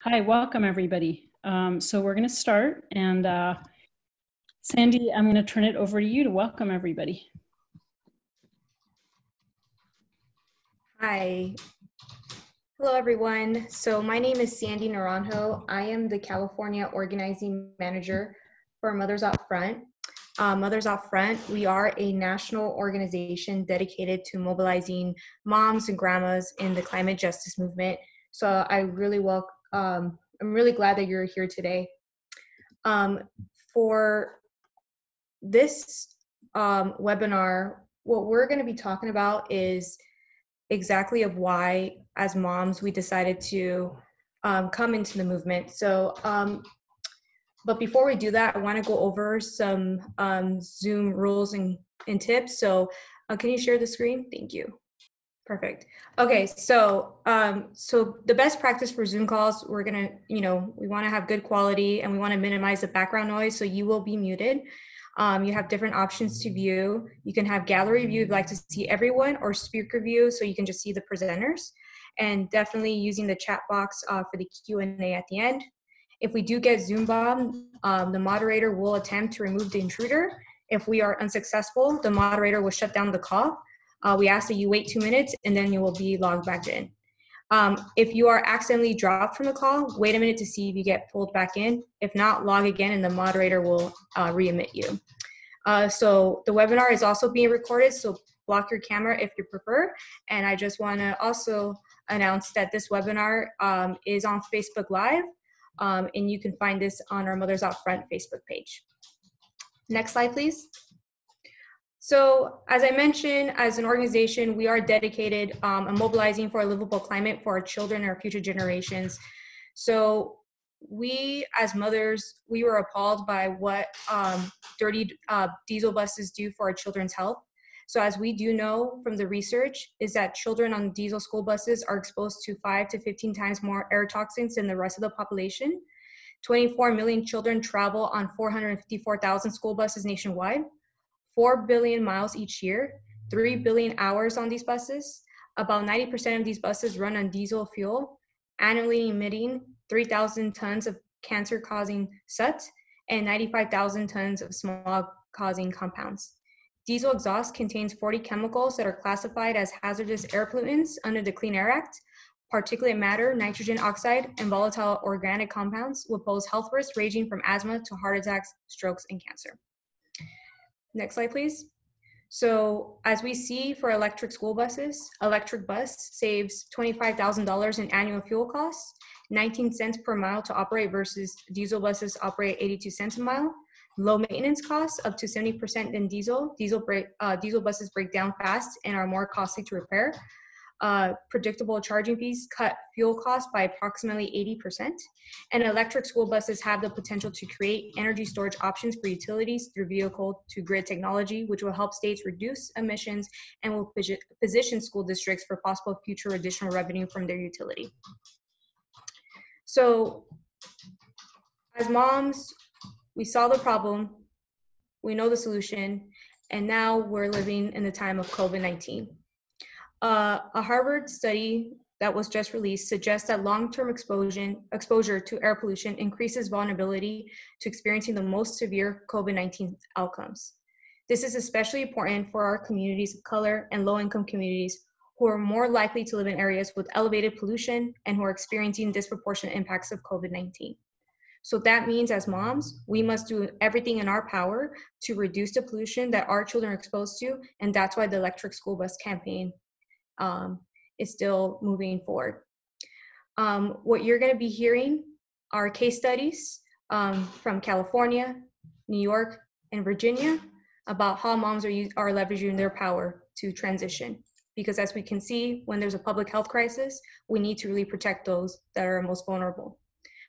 Hi, welcome everybody. So we're going to start, and Sandy, I'm going to turn it over to you to welcome everybody. Hi. Hello, everyone. So my name is Sandy Naranjo. I am the California Organizing Manager for Mothers Out Front. Mothers Out Front, we are a national organization dedicated to mobilizing moms and grandmas in the climate justice movement. So I'm really glad that you're here today. For this webinar, what we're going to be talking about is exactly of why, as moms, we decided to come into the movement. So, but before we do that, I want to go over some Zoom rules and tips. So, can you share the screen? Thank you. Perfect. Okay, so so the best practice for Zoom calls, we're gonna, we want to have good quality and we want to minimize the background noise. So you will be muted. You have different options to view. You can have gallery view if you'd like to see everyone, or speaker view so you can just see the presenters, and definitely using the chat box for the Q&A at the end. If we do get Zoom bombed, the moderator will attempt to remove the intruder. If we are unsuccessful, the moderator will shut down the call. We ask that you wait 2 minutes and then you will be logged back in. If you are accidentally dropped from the call, wait a minute to see if you get pulled back in. If not, log again and the moderator will re-admit you. So the webinar is also being recorded, so block your camera if you prefer. And I just want to also announce that this webinar is on Facebook Live, and you can find this on our Mothers Out Front Facebook page. Next slide, please. So as I mentioned, as an organization, we are dedicated and mobilizing for a livable climate for our children and our future generations. So we, as mothers, we were appalled by what dirty diesel buses do for our children's health. So as we do know from the research, is that children on diesel school buses are exposed to 5 to 15 times more air toxins than the rest of the population. 24 million children travel on 454,000 school buses nationwide. 4 billion miles each year, 3 billion hours on these buses. About 90% of these buses run on diesel fuel, annually emitting 3,000 tons of cancer-causing soot and 95,000 tons of smog-causing compounds. Diesel exhaust contains 40 chemicals that are classified as hazardous air pollutants under the Clean Air Act. Particulate matter, nitrogen oxide, and volatile organic compounds will pose health risks ranging from asthma to heart attacks, strokes, and cancer. Next slide, please. So as we see for electric school buses, electric bus saves $25,000 in annual fuel costs, 19 cents per mile to operate versus diesel buses operate 82 cents a mile. Low maintenance costs, up to 70% than diesel. Diesel buses break down fast and are more costly to repair. Predictable charging fees cut fuel costs by approximately 80%. And electric school buses have the potential to create energy storage options for utilities through vehicle to grid technology, which will help states reduce emissions and will position school districts for possible future additional revenue from their utility. So as moms, we saw the problem, we know the solution, and now we're living in the time of COVID-19. A Harvard study that was just released suggests that long-term exposure to air pollution increases vulnerability to experiencing the most severe COVID-19 outcomes. This is especially important for our communities of color and low-income communities who are more likely to live in areas with elevated pollution and who are experiencing disproportionate impacts of COVID-19. So that means as moms, we must do everything in our power to reduce the pollution that our children are exposed to, and that's why the electric school bus campaign is still moving forward. What you're going to be hearing are case studies from California, New York, and Virginia about how moms are leveraging their power to transition. Because as we can see, when there's a public health crisis, we need to really protect those that are most vulnerable.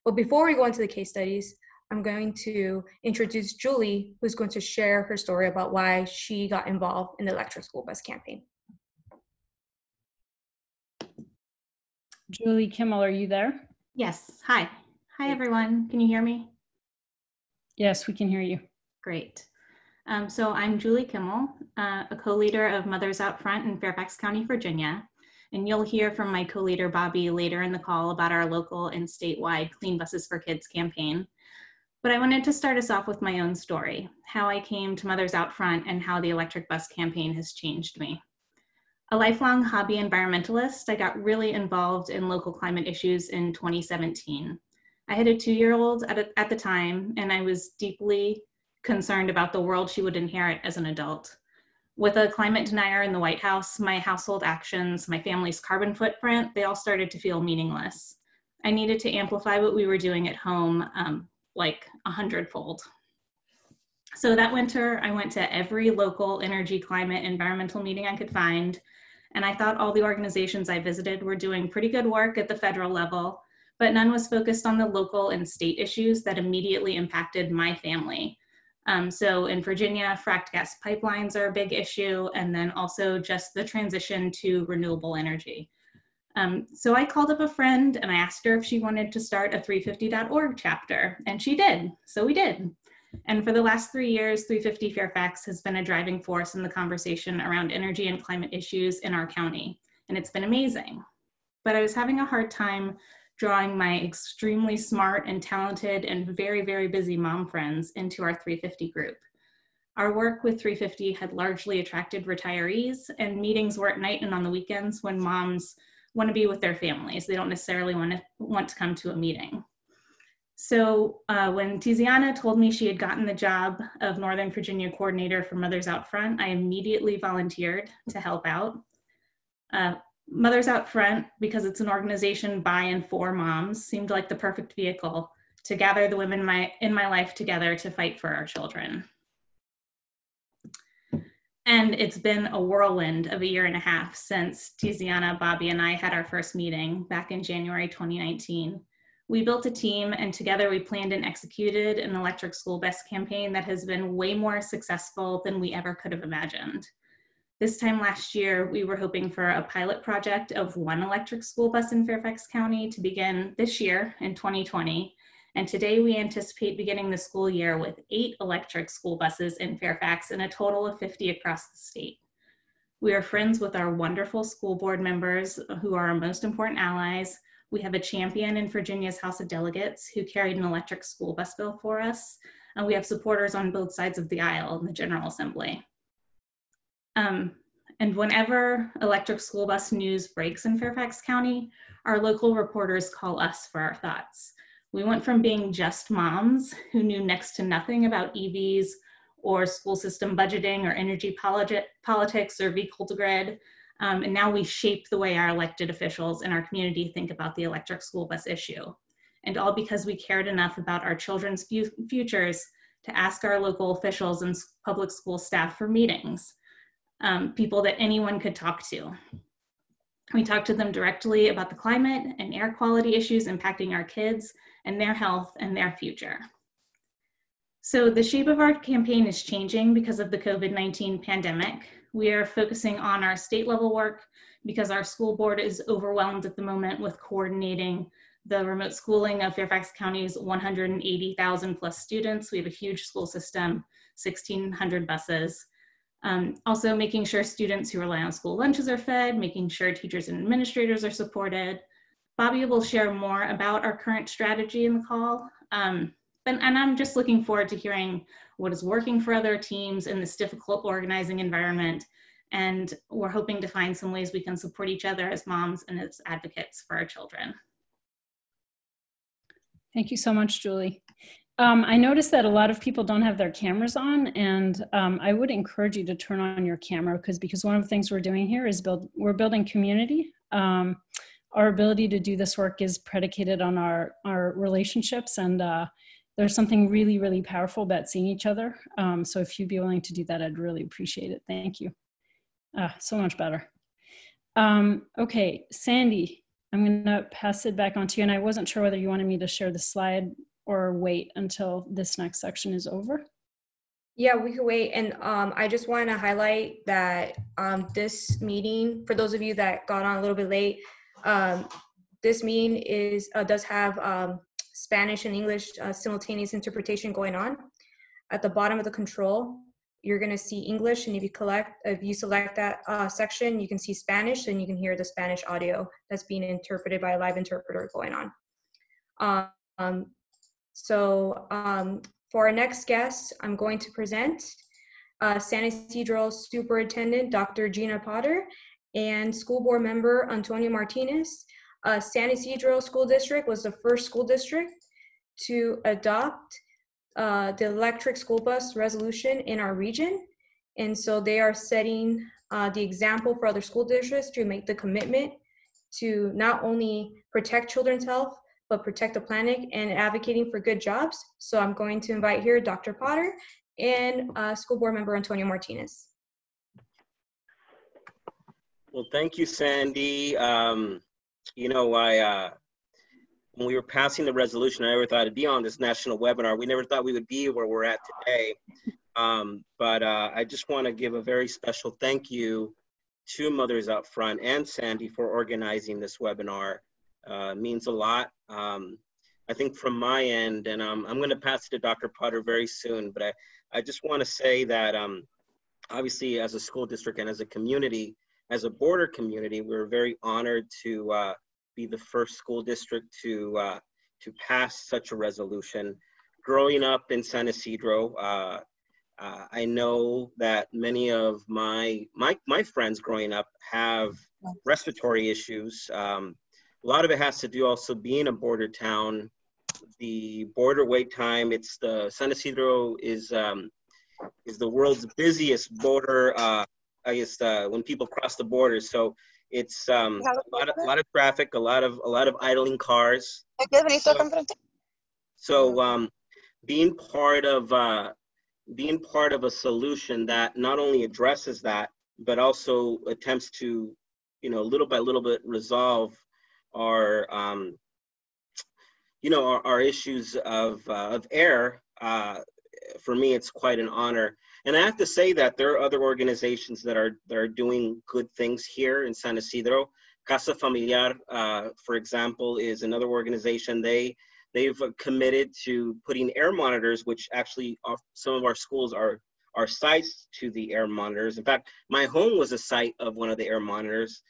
But before we go into the case studies, I'm going to introduce Julie, who's going to share her story about why she got involved in the electric school bus campaign. Julie Kimmel, are you there? Yes. Hi. Hi, everyone. Can you hear me? Yes, we can hear you. Great. So I'm Julie Kimmel, a co-leader of Mothers Out Front in Fairfax County, Virginia. and you'll hear from my co-leader, Bobby, later in the call about our local and statewide Clean Buses for Kids campaign. But I wanted to start us off with my own story, how I came to Mothers Out Front and how the electric bus campaign has changed me. A lifelong hobby environmentalist, I got really involved in local climate issues in 2017. I had a 2-year-old at the time, and I was deeply concerned about the world she would inherit as an adult. With a climate denier in the White House, my household actions, my family's carbon footprint, they all started to feel meaningless. I needed to amplify what we were doing at home, like 100-fold. So that winter, I went to every local energy, climate, environmental meeting I could find, and I thought all the organizations I visited were doing pretty good work at the federal level, but none was focused on the local and state issues that immediately impacted my family. So in Virginia, fracked gas pipelines are a big issue, and then also just the transition to renewable energy. So I called up a friend and I asked her if she wanted to start a 350.org chapter, and she did, so we did. And for the last 3 years, 350 Fairfax has been a driving force in the conversation around energy and climate issues in our county, and it's been amazing. But I was having a hard time drawing my extremely smart and talented and very, very busy mom friends into our 350 group. Our work with 350 had largely attracted retirees, and meetings were at night and on the weekends when moms want to be with their families. They don't necessarily want to come to a meeting. So when Tiziana told me she had gotten the job of Northern Virginia coordinator for Mothers Out Front, I immediately volunteered to help out. Mothers Out Front, because it's an organization by and for moms, seemed like the perfect vehicle to gather the women in my life together to fight for our children. And it's been a whirlwind of a 1.5 years since Tiziana, Bobby, and I had our first meeting back in January 2019. We built a team, and together we planned and executed an electric school bus campaign that has been way more successful than we ever could have imagined. This time last year, we were hoping for a pilot project of 1 electric school bus in Fairfax County to begin this year in 2020. And today we anticipate beginning the school year with 8 electric school buses in Fairfax and a total of 50 across the state. We are friends with our wonderful school board members who are our most important allies. We have a champion in Virginia's House of Delegates who carried an electric school bus bill for us. And we have supporters on both sides of the aisle in the General Assembly. And whenever electric school bus news breaks in Fairfax County, our local reporters call us for our thoughts. We went from being just moms who knew next to nothing about EVs or school system budgeting or energy politics or vehicle to grid, and now we shape the way our elected officials in our community think about the electric school bus issue. And all because we cared enough about our children's futures to ask our local officials and public school staff for meetings, people that anyone could talk to. We talked to them directly about the climate and air quality issues impacting our kids and their health and their future. So the shape of our campaign is changing because of the COVID-19 pandemic. We are focusing on our state level work because our school board is overwhelmed at the moment with coordinating the remote schooling of Fairfax County's 180,000 plus students. We have a huge school system, 1,600 buses. Also making sure students who rely on school lunches are fed, making sure teachers and administrators are supported. Bobby will share more about our current strategy in the call. And I'm just looking forward to hearing what is working for other teams in this difficult organizing environment. And we're hoping to find some ways we can support each other as moms and as advocates for our children. Thank you so much, Julie. I noticed that a lot of people don't have their cameras on, and I would encourage you to turn on your camera because one of the things we're doing here is we're building community. Our ability to do this work is predicated on our relationships, and there's something really, really powerful about seeing each other. So if you'd be willing to do that, I'd really appreciate it. Thank you. So much better. Okay, Sandy, I'm gonna pass it back on to you, and I wasn't sure whether you wanted me to share the slide or wait until this next section is over. Yeah, we could wait. And I just want to highlight that this meeting, for those of you that got on a little bit late, this meeting does have Spanish and English simultaneous interpretation going on. At the bottom of the control, you're going to see English, and if you select that section, you can see Spanish, and you can hear the Spanish audio that's being interpreted by a live interpreter going on. For our next guest, I'm going to present San Isidro Superintendent Dr. Gina Potter and School Board Member Antonio Martinez. San Isidro School District was the first school district to adopt the electric school bus resolution in our region. And so they are setting the example for other school districts to make the commitment to not only protect children's health, but protect the planet and advocating for good jobs. So I'm going to invite here Dr. Potter and School Board Member Antonio Martinez. Well, thank you, Sandy. You know, when we were passing the resolution, I never thought it'd be on this national webinar. We never thought we would be where we're at today. But I just want to give a very special thank you to Mothers Out Front and Sandy for organizing this webinar. It means a lot. I think from my end, and I'm going to pass it to Dr. Potter very soon, but I just want to say that obviously as a school district and as a community, as a border community, we're very honored to be the first school district to pass such a resolution. Growing up in San Isidro, I know that many of my friends growing up have respiratory issues. A lot of it has to do also being a border town. The border wait time, San Isidro is the world's busiest border, I guess, when people cross the border. So it's a lot of traffic, a lot of idling cars. So being part of a solution that not only addresses that, but also attempts to, you know, little by little bit resolve our our issues of air. For me, it's quite an honor. And I have to say that there are other organizations that are doing good things here in San Isidro. Casa Familiar, for example, is another organization. They've committed to putting air monitors, which actually some of our schools are sites to the air monitors. In fact, my home was a site of one of the air monitors,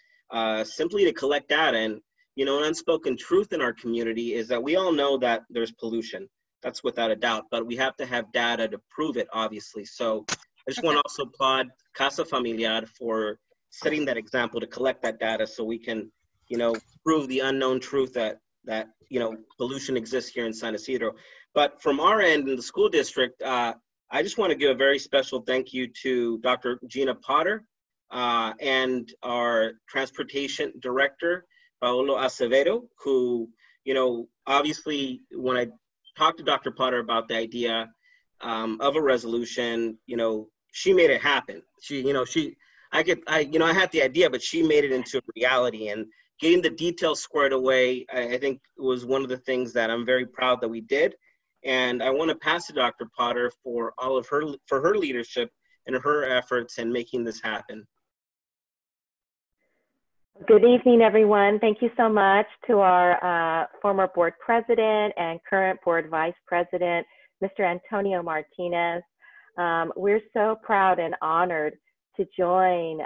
simply to collect data. And you know, an unspoken truth in our community is that we all know that there's pollution. That's without a doubt, but we have to have data to prove it, obviously. So I just want to also applaud Casa Familiar for setting that example to collect that data so we can, you know, prove the unknown truth that you know, pollution exists here in San Isidro. But from our end in the school district, I just want to give a very special thank you to Dr. Gina Potter and our transportation director, Paolo Acevedo, who, you know, obviously when I talked to Dr. Potter about the idea of a resolution, you know, she made it happen. I had the idea, but she made it into a reality, and getting the details squared away, I think was one of the things that I'm very proud that we did. And I want to pass to Dr. Potter for her leadership and her efforts in making this happen. Good evening, everyone. Thank you so much to our former board president and current board vice president, Mr. Antonio Martinez. We're so proud and honored to join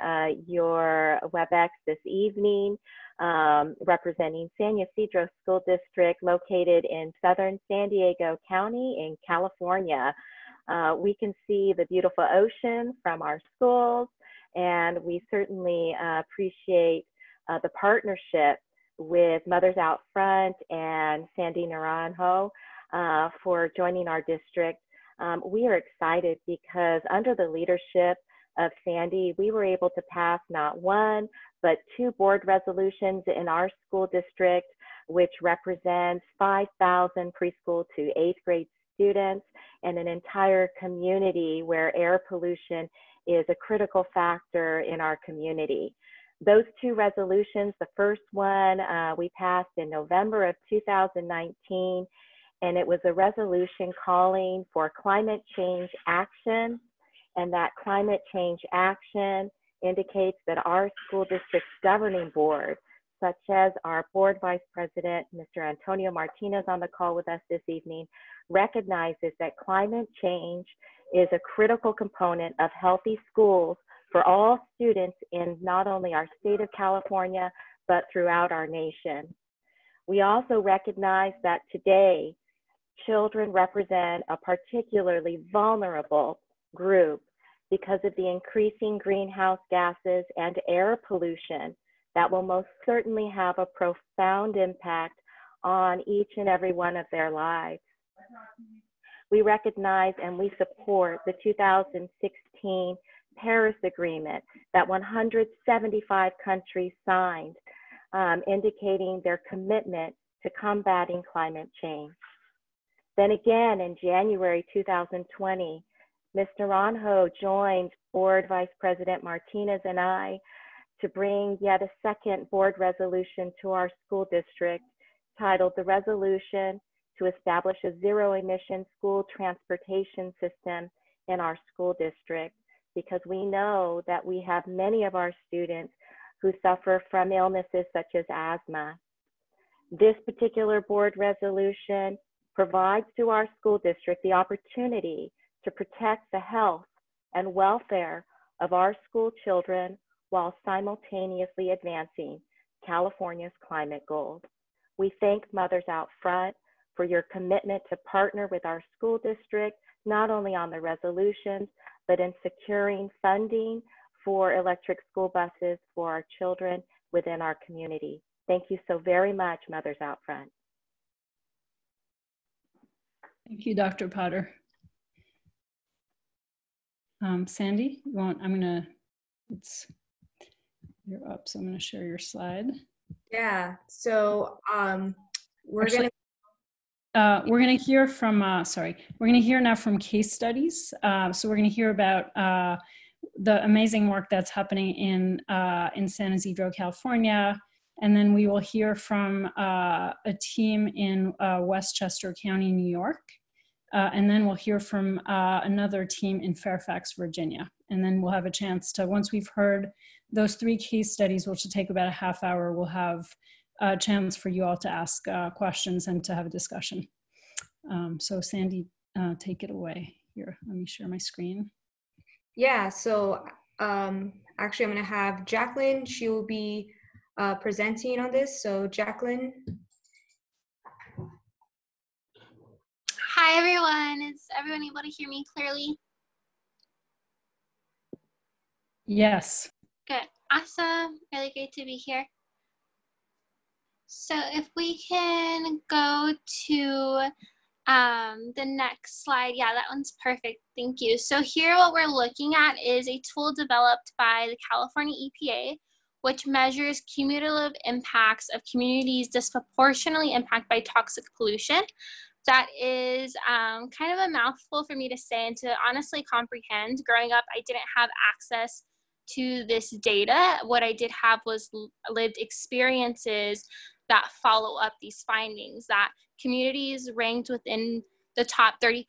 your WebEx this evening, representing San Isidro School District located in southern San Diego County in California. We can see the beautiful ocean from our schools, and we certainly appreciate the partnership with Mothers Out Front and Sandy Naranjo for joining our district. We are excited because under the leadership of Sandy, we were able to pass not one, but 2 board resolutions in our school district, which represents 5,000 preschool to 8th grade students and an entire community where air pollution is a critical factor in our community. Those 2 resolutions, the first one we passed in November of 2019, and it was a resolution calling for climate change action. And that climate change action indicates that our school district's governing board, such as our board vice president, Mr. Antonio Martinez on the call with us this evening, recognizes that climate change is a critical component of healthy schools for all students in not only our state of California, but throughout our nation. We also recognize that today, children represent a particularly vulnerable group because of the increasing greenhouse gases and air pollution that will most certainly have a profound impact on each and every one of their lives. We recognize and we support the 2016 Paris Agreement that 175 countries signed, indicating their commitment to combating climate change. Then again, in January 2020, Ms. Naranjo joined Board Vice President Martinez and I to bring yet a second board resolution to our school district titled the Resolution to Establish a Zero-Emission School Transportation System in our school district, because we know that we have many of our students who suffer from illnesses such as asthma. This particular board resolution provides to our school district the opportunity to protect the health and welfare of our school children while simultaneously advancing California's climate goals. We thank Mothers Out Front for your commitment to partner with our school district, not only on the resolutions, but in securing funding for electric school buses for our children within our community. Thank you so very much, Mothers Out Front. Thank you, Dr. Potter. Sandy, you want, you're up, so I'm gonna share your slide. Yeah, so we're gonna hear from, we're gonna hear now from case studies. So we're gonna hear about the amazing work that's happening in San Isidro, California. And then we will hear from a team in Westchester County, New York. And then we'll hear from another team in Fairfax, Virginia. And then we'll have a chance to, once we've heard those 3 case studies, which will take about a half hour, we'll have a chance for you all to ask questions and to have a discussion. So Sandy, take it away. Here, let me share my screen. Yeah, so actually I'm gonna have Jacqueline, she will be presenting on this. So Jacqueline. Hi everyone, is everyone able to hear me clearly? Yes. Good, awesome, really great to be here. So if we can go to the next slide. Yeah, that one's perfect, thank you. So here what we're looking at is a tool developed by the California EPA, which measures cumulative impacts of communities disproportionately impacted by toxic pollution. That is kind of a mouthful for me to say and to honestly comprehend. Growing up, I didn't have access to this data. What I did have was lived experiences that follow up these findings, that communities ranked within the top 30%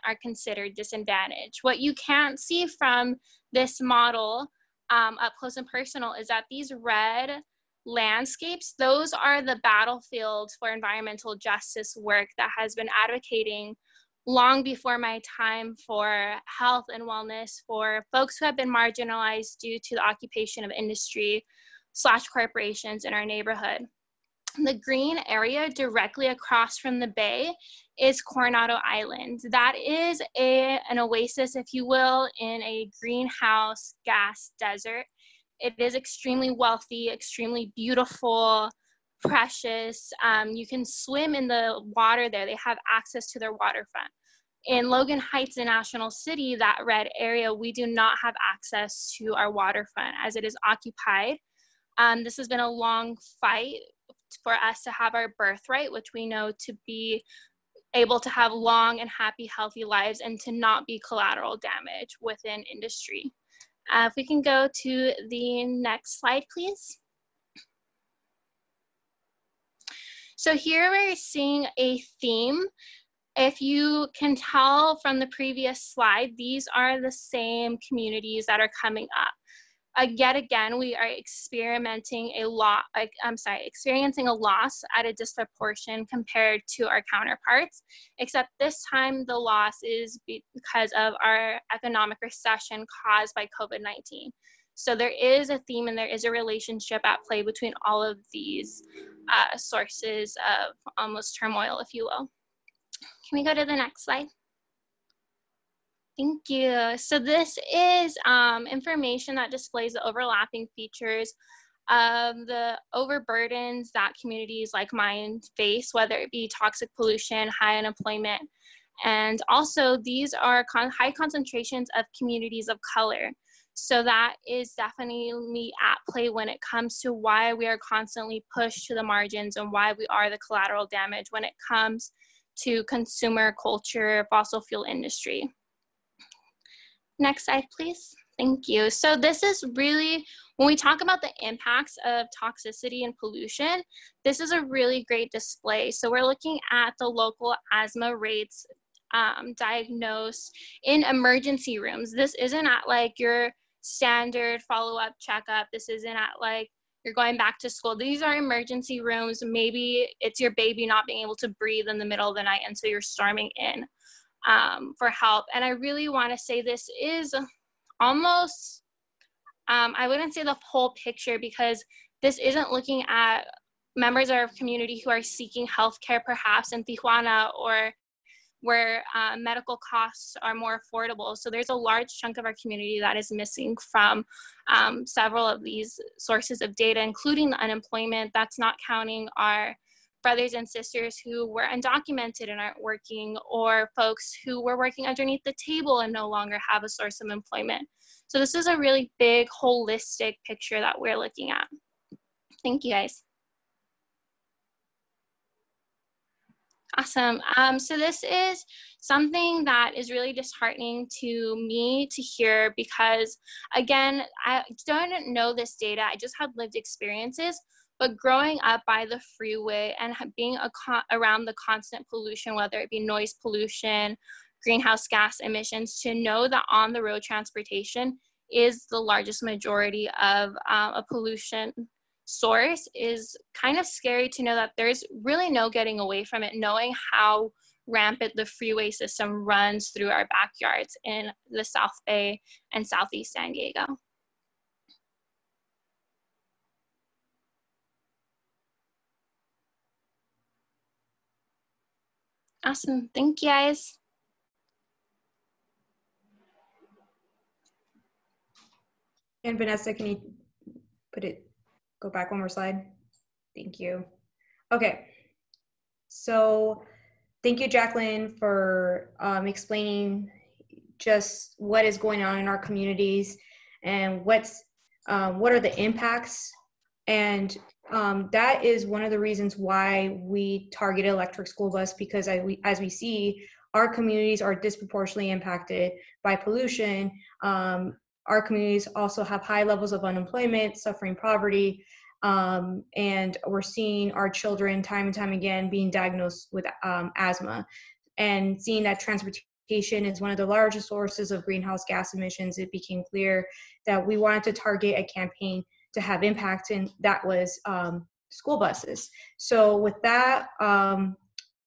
are considered disadvantaged. What you can't see from this model up close and personal is that these red landscapes, those are the battlefields for environmental justice work that has been advocating long before my time for health and wellness for folks who have been marginalized due to the occupation of industry / corporations in our neighborhood. The green area directly across from the bay is Coronado Island. That is an oasis, if you will, in a greenhouse gas desert. It is extremely wealthy, extremely beautiful, precious. You can swim in the water there. They have access to their waterfront. In Logan Heights and National City, that red area, we do not have access to our waterfront as it is occupied. This has been a long fight for us to have our birthright, which we know to be able to have long and happy, healthy lives and to not be collateral damage within industry. If we can go to the next slide, please. So here we're seeing a theme. If you can tell from the previous slide, these are the same communities that are coming up. yet again, we are experiencing a loss at a disproportion compared to our counterparts, except this time the loss is because of our economic recession caused by COVID-19. So there is a theme and there is a relationship at play between all of these sources of almost turmoil, if you will. Can we go to the next slide? Thank you. So this is information that displays the overlapping features of the overburdens that communities like mine face, whether it be toxic pollution, high unemployment, and also these are high concentrations of communities of color. So that is definitely at play when it comes to why we are constantly pushed to the margins and why we are the collateral damage when it comes to consumer culture, fossil fuel industry. Next slide, please. Thank you. So this is really, when we talk about the impacts of toxicity and pollution, this is a really great display. So we're looking at the local asthma rates diagnosed in emergency rooms. This isn't at like your standard follow-up checkup. This isn't at like you're going back to school. These are emergency rooms. Maybe it's your baby not being able to breathe in the middle of the night, and so you're storming in for help. And I really want to say this is almost, I wouldn't say the whole picture, because this isn't looking at members of our community who are seeking healthcare perhaps in Tijuana or where medical costs are more affordable. So there's a large chunk of our community that is missing from several of these sources of data, including the unemployment. That's not counting our brothers and sisters who were undocumented and aren't working, or folks who were working underneath the table and no longer have a source of employment. So this is a really big holistic picture that we're looking at. Thank you, guys. Awesome. So this is something that is really disheartening to me to hear, because again, I don't know this data. I just had lived experiences, but growing up by the freeway and being around the constant pollution, whether it be noise pollution, greenhouse gas emissions, to know that on the road transportation is the largest majority of a pollution source is kind of scary to know that there's really no getting away from it, knowing how rampant the freeway system runs through our backyards in the South Bay and Southeast San Diego. Awesome, thank you guys. And Vanessa, can you go back one more slide? Thank you. Okay, so thank you, Jacqueline, for explaining just what is going on in our communities and what are the impacts. And that is one of the reasons why we targeted electric school bus, because as we see, our communities are disproportionately impacted by pollution. Our communities also have high levels of unemployment, suffering poverty, and we're seeing our children time and time again being diagnosed with asthma. And seeing that transportation is one of the largest sources of greenhouse gas emissions, it became clear that we wanted to target a campaign to have impact, and that was school buses. So with that,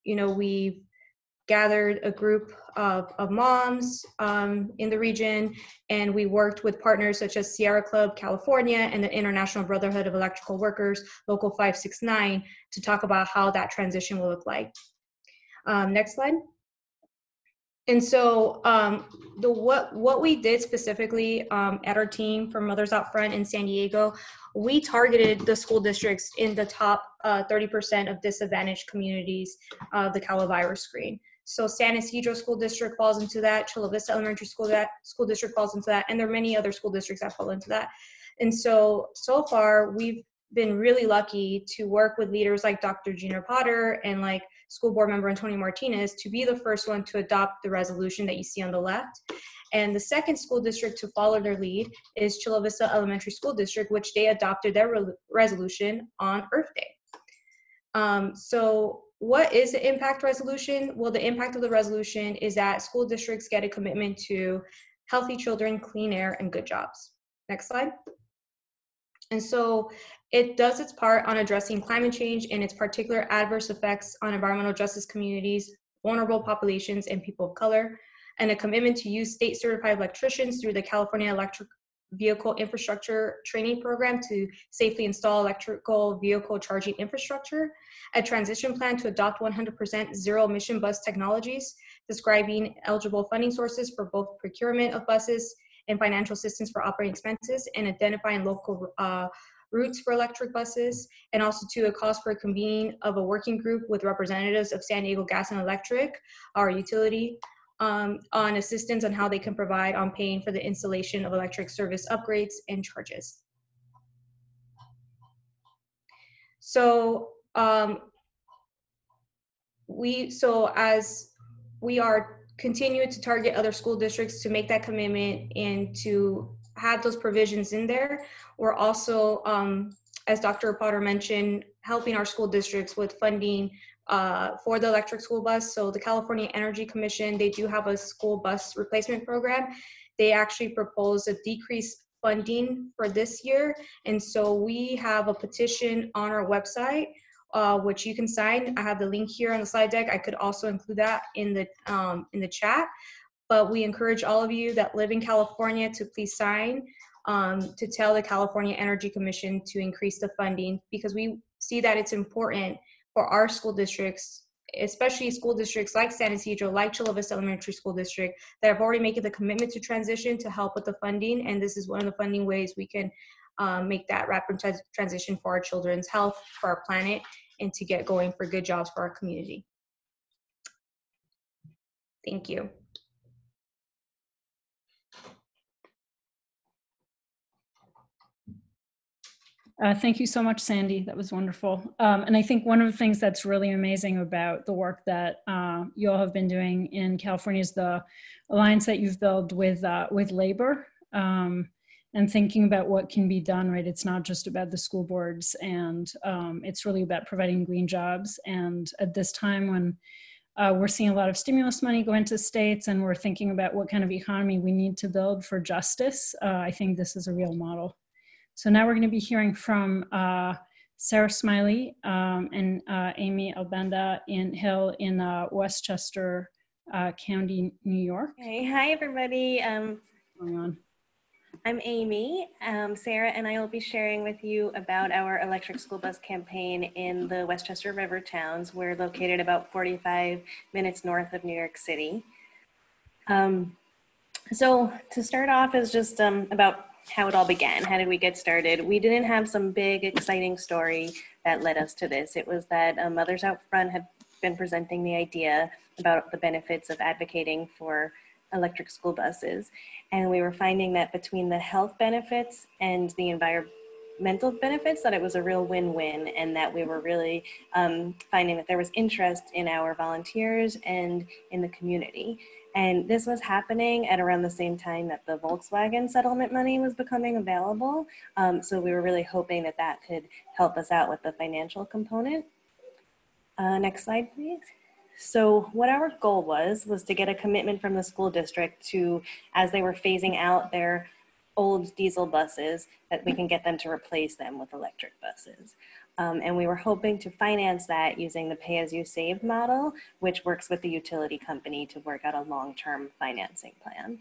we've gathered a group of moms in the region, and we worked with partners such as Sierra Club California and the International Brotherhood of Electrical Workers, Local 569, to talk about how that transition will look like. Next slide. And so what we did specifically at our team for Mothers Out Front in San Diego, we targeted the school districts in the top 30% of disadvantaged communities of the coronavirus screen. So San Isidro School District falls into that, Chula Vista Elementary School District falls into that, and there are many other school districts that fall into that. And so far, we've been really lucky to work with leaders like Dr. Gina Potter and like School Board Member Antonio Martinez to be the first one to adopt the resolution that you see on the left. And the second school district to follow their lead is Chula Vista Elementary School District, which they adopted their resolution on Earth Day. So what is the impact resolution? Well, the impact of the resolution is that school districts get a commitment to healthy children, clean air, and good jobs. Next slide. And so it does its part on addressing climate change and its particular adverse effects on environmental justice communities, vulnerable populations, and people of color, and a commitment to use state-certified electricians through the California Electric Vehicle Infrastructure Training Program to safely install electrical vehicle charging infrastructure, a transition plan to adopt 100% zero-emission bus technologies, describing eligible funding sources for both procurement of buses and financial assistance for operating expenses, and identifying local routes for electric buses, and also to a calls for convening of a working group with representatives of San Diego Gas and Electric, our utility, on assistance on how they can provide on paying for the installation of electric service upgrades and charges. So as we are continuing to target other school districts to make that commitment and to have those provisions in there, we're also, as Dr. Potter mentioned, helping our school districts with funding for the electric school bus. So the California Energy Commission, they do have a school bus replacement program. They actually proposed a decreased funding for this year. And so we have a petition on our website, which you can sign. I have the link here on the slide deck. I could also include that in the chat. But we encourage all of you that live in California to please sign to tell the California Energy Commission to increase the funding, because we see that it's important for our school districts, especially school districts like San Ysidro, like Chula Vista Elementary School District, that have already made the commitment to transition to help with the funding. And this is one of the funding ways we can make that rapid transition for our children's health, for our planet, and to get going for good jobs for our community. Thank you. Thank you so much, Sandy. That was wonderful. And I think one of the things that's really amazing about the work that you all have been doing in California is the alliance that you've built with labor and thinking about what can be done, right? It's not just about the school boards, and it's really about providing green jobs. And at this time when we're seeing a lot of stimulus money go into states and we're thinking about what kind of economy we need to build for justice, I think this is a real model. So now we're going to be hearing from Sarah Smiley and Amy Albenda Hill in Westchester County, New York. Hey, hi everybody. Hang on. I'm Amy. Sarah and I will be sharing with you about our electric school bus campaign in the Westchester River towns. We're located about 45 minutes north of New York City. So to start off is just about how it all began. How did we get started? We didn't have some big exciting story that led us to this. It was that Mothers Out Front had been presenting the idea about the benefits of advocating for electric school buses. And we were finding that between the health benefits and the environmental benefits, that it was a real win-win, and that we were really finding that there was interest in our volunteers and in the community. And this was happening at around the same time that the Volkswagen settlement money was becoming available. So we were really hoping that that could help us out with the financial component. Next slide, please. So what our goal was to get a commitment from the school district to, as they were phasing out their old diesel buses, that we can get them to replace them with electric buses. And we were hoping to finance that using the pay-as-you-save model, which works with the utility company to work out a long-term financing plan.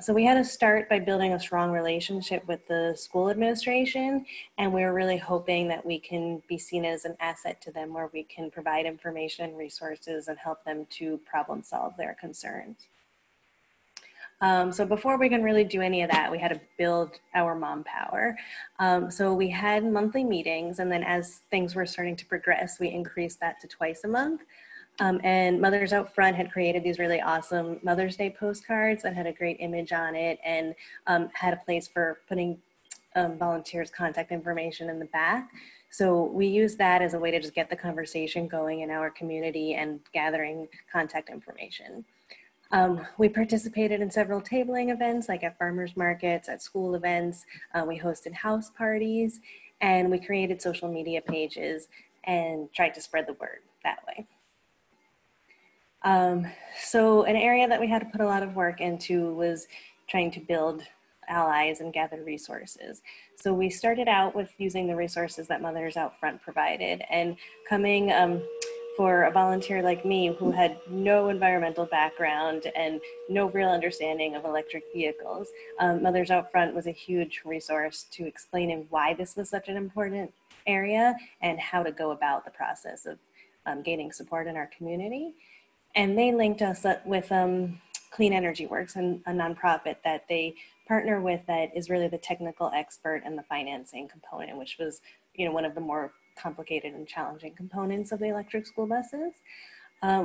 So we had to start by building a strong relationship with the school administration, and we were really hoping that we can be seen as an asset to them, where we can provide information and resources and help them to problem solve their concerns. So before we can really do any of that, we had to build our mom power. So we had monthly meetings, and then as things were starting to progress, we increased that to twice a month. And Mothers Out Front had created these really awesome Mother's Day postcards that had a great image on it, and had a place for putting volunteers' contact information in the back. So we used that as a way to just get the conversation going in our community and gathering contact information. We participated in several tabling events, like at farmers markets, at school events. We hosted house parties, and we created social media pages and tried to spread the word that way. So an area that we had to put a lot of work into was trying to build allies and gather resources. So we started out with using the resources that Mothers Out Front provided, and coming for a volunteer like me who had no environmental background and no real understanding of electric vehicles, Mothers Out Front was a huge resource to explaining why this was such an important area and how to go about the process of gaining support in our community. And they linked us up with Clean Energy Works, and a nonprofit that they partner with that is really the technical expert and the financing component, which was, you know, one of the more complicated and challenging components of the electric school buses.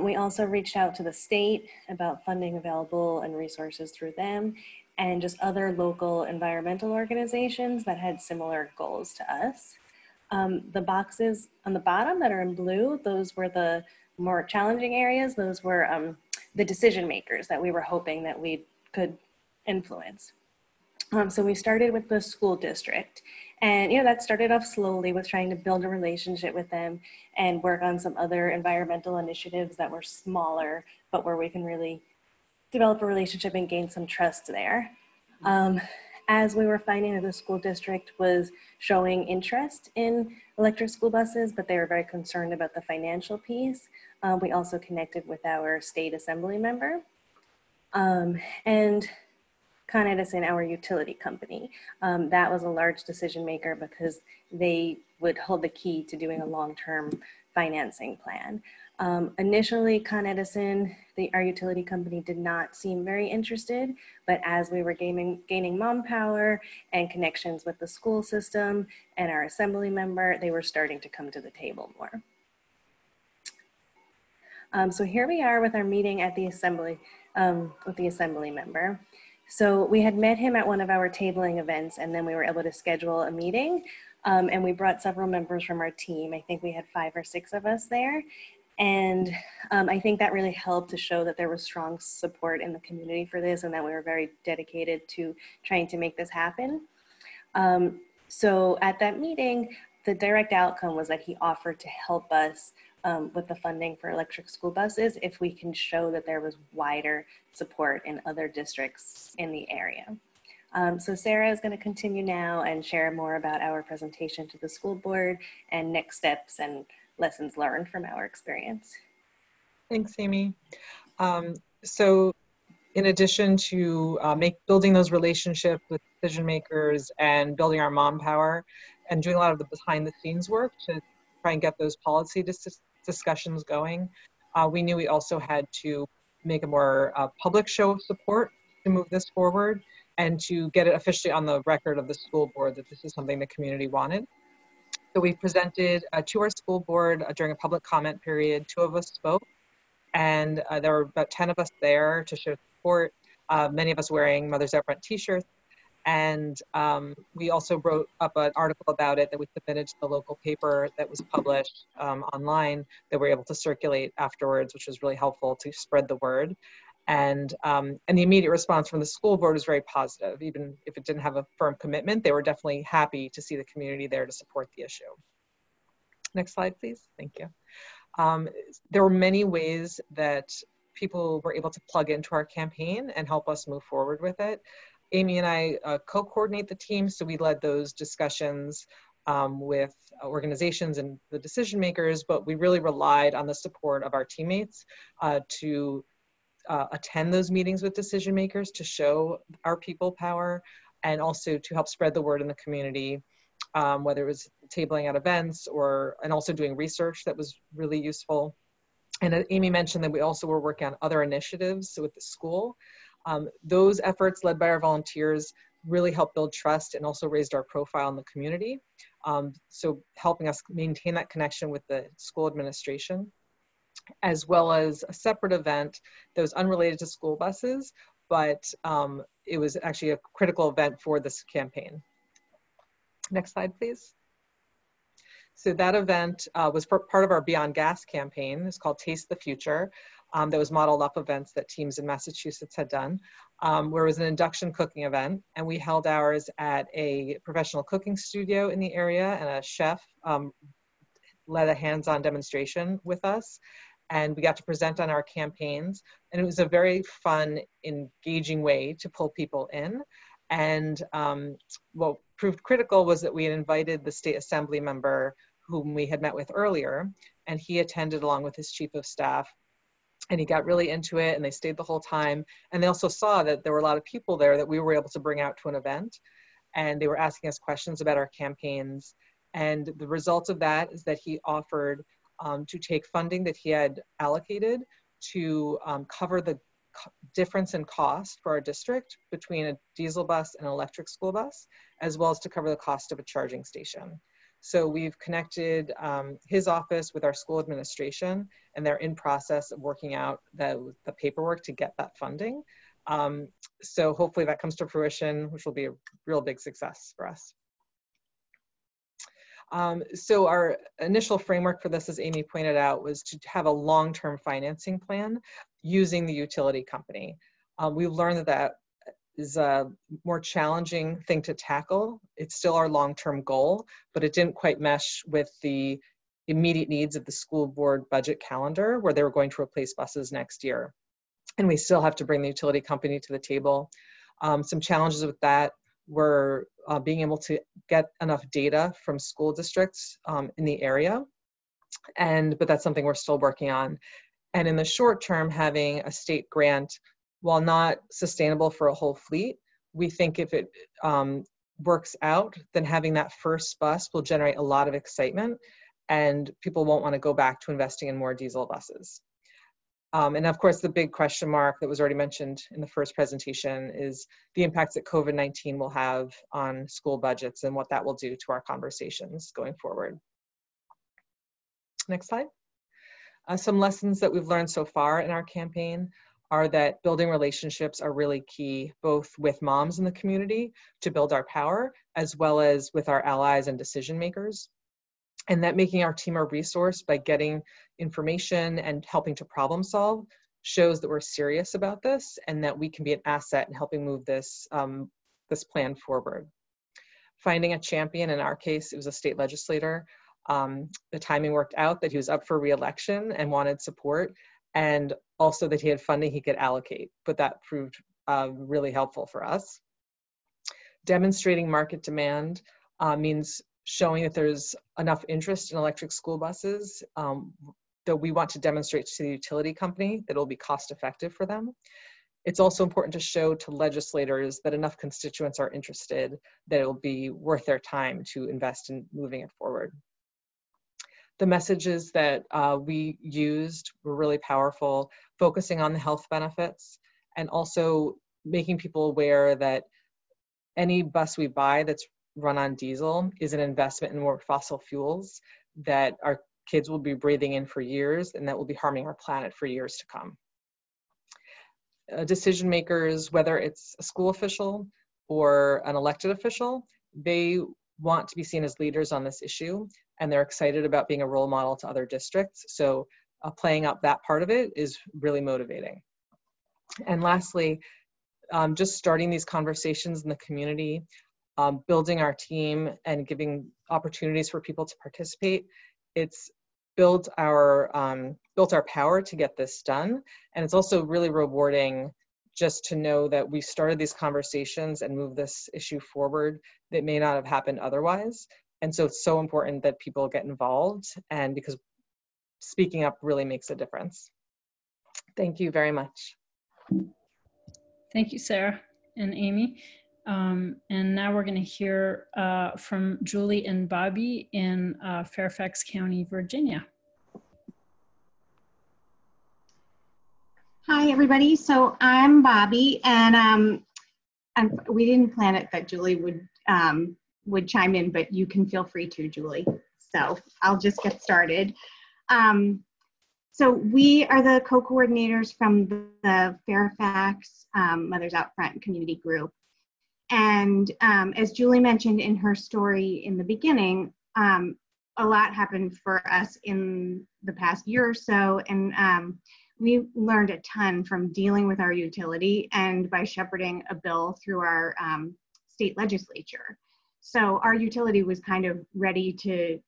We also reached out to the state about funding available and resources through them, and just other local environmental organizations that had similar goals to us. The boxes on the bottom that are in blue, those were the more challenging areas. Those were the decision makers that we were hoping that we could influence. So we started with the school district, and you know, that started off slowly with trying to build a relationship with them and work on some other environmental initiatives that were smaller, but where we can really develop a relationship and gain some trust there. As we were finding that the school district was showing interest in electric school buses, but they were very concerned about the financial piece, we also connected with our state assembly member. And Con Edison, our utility company, that was a large decision maker because they would hold the key to doing a long-term financing plan. Initially, Con Edison, our utility company, did not seem very interested, but as we were gaining mom power and connections with the school system and our assembly member, they were starting to come to the table more. So here we are with our meeting at the assembly, with the assembly member. So we had met him at one of our tabling events, and then we were able to schedule a meeting, and we brought several members from our team. I think we had 5 or 6 of us there. And I think that really helped to show that there was strong support in the community for this, and that we were very dedicated to trying to make this happen. So at that meeting, the direct outcome was that he offered to help us with the funding for electric school buses if we can show that there was wider support in other districts in the area. So Sarah is going to continue now and share more about our presentation to the school board and next steps and lessons learned from our experience. Thanks, Amy. So in addition to building those relationships with decision makers and building our mom power and doing a lot of the behind the scenes work to try and get those policy discussions going, we knew we also had to make a more public show of support to move this forward and to get it officially on the record of the school board that this is something the community wanted. So we presented to our school board during a public comment period. 2 of us spoke, and there were about 10 of us there to show support, many of us wearing Mothers Out Front t-shirts. And we also wrote up an article about it that we submitted to the local paper that was published online that we're able to circulate afterwards, which was really helpful to spread the word. And the immediate response from the school board was very positive. Even if it didn't have a firm commitment, they were definitely happy to see the community there to support the issue. Next slide, please. Thank you. There were many ways that people were able to plug into our campaign and help us move forward with it. Amy and I co-coordinate the team, so we led those discussions with organizations and the decision makers, but we really relied on the support of our teammates to attend those meetings with decision makers to show our people power and also to help spread the word in the community, whether it was tabling at events and also doing research that was really useful. And Amy mentioned that we also were working on other initiatives with the school. Those efforts led by our volunteers really helped build trust and also raised our profile in the community. So helping us maintain that connection with the school administration, as well as a separate event that was unrelated to school buses, but it was actually a critical event for this campaign. Next slide, please. So that event was part of our Beyond Gas campaign. It's called Taste the Future. That was modeled off events that teams in Massachusetts had done, where it was an induction cooking event. And we held ours at a professional cooking studio in the area, and a chef led a hands-on demonstration with us. And we got to present on our campaigns. And it was a very fun, engaging way to pull people in. And what proved critical was that we had invited the state assembly member whom we had met with earlier, and he attended along with his chief of staff. And he got really into it, and they stayed the whole time. And they also saw that there were a lot of people there that we were able to bring out to an event. And they were asking us questions about our campaigns. And the result of that is that he offered to take funding that he had allocated to cover the difference in cost for our district between a diesel bus and an electric school bus, as well as to cover the cost of a charging station. So we've connected his office with our school administration, and they're in process of working out the paperwork to get that funding. So hopefully that comes to fruition, which will be a real big success for us. So our initial framework for this, as Amy pointed out, was to have a long-term financing plan using the utility company. We've learned that that is a more challenging thing to tackle. It's still our long-term goal, but it didn't quite mesh with the immediate needs of the school board budget calendar, where they were going to replace buses next year. And we still have to bring the utility company to the table. Some challenges with that were being able to get enough data from school districts in the area, but that's something we're still working on. And in the short term, having a state grant, while not sustainable for a whole fleet, we think if it works out, then having that first bus will generate a lot of excitement, and people won't want to go back to investing in more diesel buses. And of course, the big question mark that was already mentioned in the first presentation is the impacts that COVID-19 will have on school budgets and what that will do to our conversations going forward. Next slide. Some lessons that we've learned so far in our campaign are that building relationships are really key, both with moms in the community to build our power, as well as with our allies and decision makers. And that making our team a resource by getting information and helping to problem solve shows that we're serious about this and that we can be an asset in helping move this, this plan forward. Finding a champion, in our case, it was a state legislator. The timing worked out that he was up for re-election and wanted support, and also that he had funding he could allocate, but that proved really helpful for us. Demonstrating market demand means showing that there's enough interest in electric school buses that we want to demonstrate to the utility company that it'll be cost effective for them. It's also important to show to legislators that enough constituents are interested that it'll be worth their time to invest in moving it forward. The messages that we used were really powerful, focusing on the health benefits and also making people aware that any bus we buy that's run on diesel is an investment in more fossil fuels that our kids will be breathing in for years, and that will be harming our planet for years to come. Decision makers, whether it's a school official or an elected official, they want to be seen as leaders on this issue, and they're excited about being a role model to other districts. So playing up that part of it is really motivating. And lastly, just starting these conversations in the community, building our team and giving opportunities for people to participate. It's built our power to get this done. And it's also really rewarding just to know that we started these conversations and moved this issue forward that may not have happened otherwise. And so it's so important that people get involved, and because speaking up really makes a difference. Thank you very much. Thank you, Sarah and Amy. And now we're going to hear from Julie and Bobby in Fairfax County, Virginia. Hi, everybody. So I'm Bobby, and we didn't plan it that Julie would chime in, but you can feel free to, Julie. So I'll just get started. So we are the co-coordinators from the Fairfax Mothers Out Front community group. And as Julie mentioned in her story in the beginning, a lot happened for us in the past year or so. And we learned a ton from dealing with our utility and by shepherding a bill through our state legislature. So our utility was kind of ready to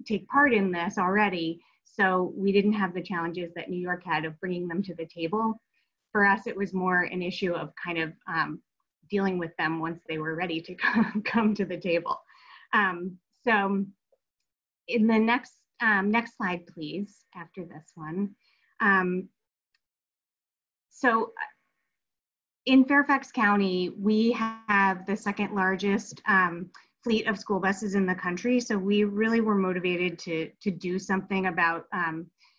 take part in this already. So we didn't have the challenges that New York had of bringing them to the table. For us, it was more an issue of kind of dealing with them once they were ready to come to the table. So in the next slide, please, after this one. So in Fairfax County, we have the second largest fleet of school buses in the country. So we really were motivated to do something about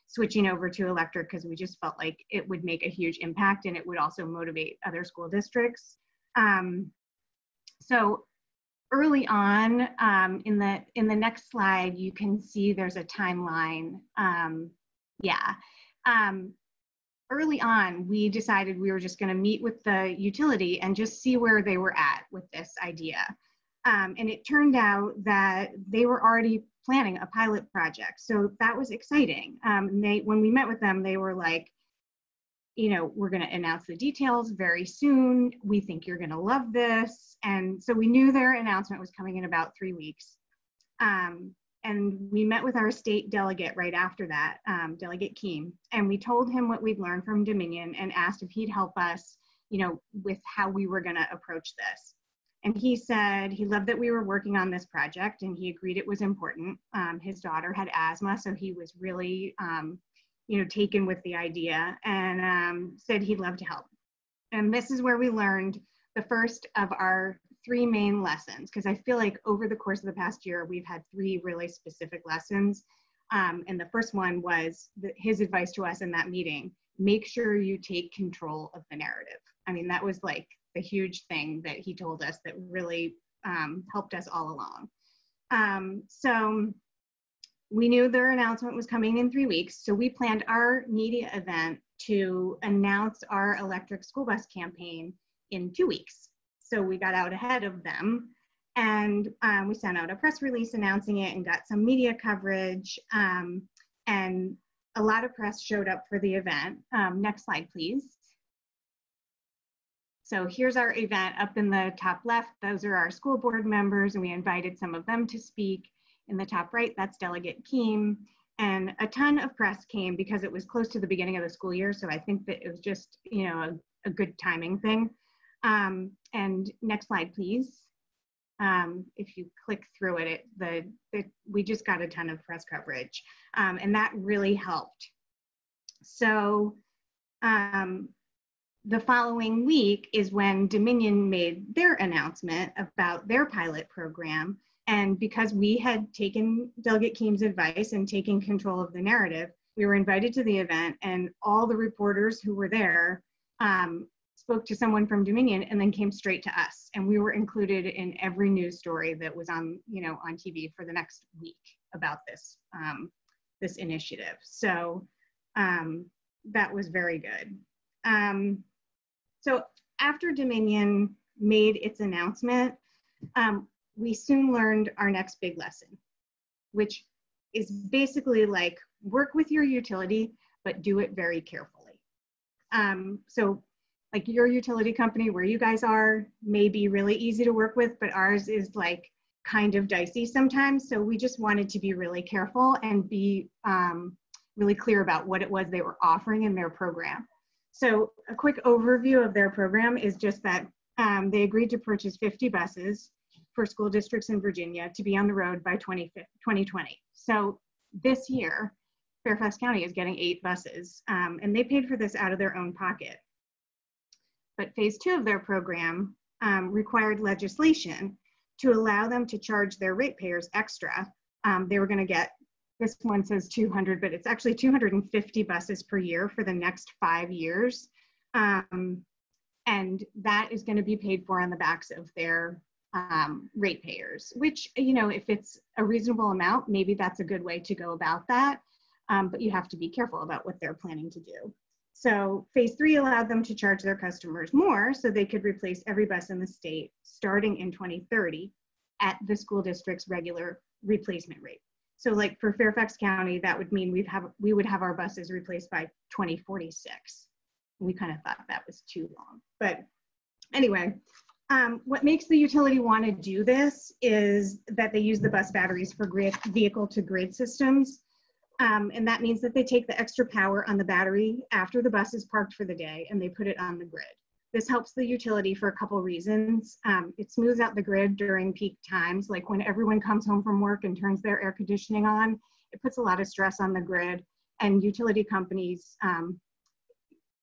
switching over to electric, because we just felt like it would make a huge impact and it would also motivate other school districts. So early on, in the next slide, you can see there's a timeline. Early on, we decided we were just going to meet with the utility and just see where they were at with this idea. And it turned out that they were already planning a pilot project. So that was exciting. When we met with them, they were like, you know, we're going to announce the details very soon. We think you're going to love this. And so we knew their announcement was coming in about 3 weeks. And we met with our state delegate right after that, Delegate Keem, and we told him what we'd learned from Dominion and asked if he'd help us, you know, with how we were going to approach this. And he said he loved that we were working on this project and he agreed it was important. His daughter had asthma, so he was really, you know, taken with the idea, and said he'd love to help. And this is where we learned the first of our 3 main lessons, because I feel like over the course of the past year, we've had 3 really specific lessons. And the first one was his advice to us in that meeting: make sure you take control of the narrative. I mean, that was like the huge thing that he told us that really helped us all along. So we knew their announcement was coming in 3 weeks. So we planned our media event to announce our electric school bus campaign in 2 weeks. So we got out ahead of them, and we sent out a press release announcing it and got some media coverage, and a lot of press showed up for the event. Next slide, please. So here's our event up in the top left. Those are our school board members, and we invited some of them to speak. In the top right, that's Delegate Keem. And a ton of press came because it was close to the beginning of the school year. So I think that it was just, you know, a good timing thing. And next slide, please. If you click through it, we just got a ton of press coverage, and that really helped. So the following week is when Dominion made their announcement about their pilot program. And because we had taken Delegate Keem's advice and taken control of the narrative, we were invited to the event, and all the reporters who were there spoke to someone from Dominion and then came straight to us. And we were included in every news story that was on, you know, on TV for the next week about this, this initiative. So that was very good. So after Dominion made its announcement, we soon learned our next big lesson, which is basically like, work with your utility, but do it very carefully. So like your utility company where you guys are may be really easy to work with, but ours is like kind of dicey sometimes. So we just wanted to be really careful and be really clear about what it was they were offering in their program. So a quick overview of their program is just that they agreed to purchase 50 buses for school districts in Virginia to be on the road by 2020. So this year, Fairfax County is getting 8 buses, and they paid for this out of their own pocket. But phase 2 of their program required legislation to allow them to charge their ratepayers extra. They were going to get, this one says 200, but it's actually 250 buses per year for the next 5 years. And that is going to be paid for on the backs of their ratepayers, which, you know, if it's a reasonable amount, maybe that's a good way to go about that. But you have to be careful about what they're planning to do. So phase 3 allowed them to charge their customers more so they could replace every bus in the state starting in 2030 at the school district's regular replacement rate. So like for Fairfax County, that would mean we would have our buses replaced by 2046. We kind of thought that was too long. But anyway, what makes the utility want to do this is that they use the bus batteries for vehicle-to-grid systems. And that means that they take the extra power on the battery after the bus is parked for the day and they put it on the grid. This helps the utility for a couple reasons. It smooths out the grid during peak times, like when everyone comes home from work and turns their air conditioning on, it puts a lot of stress on the grid, and utility companies,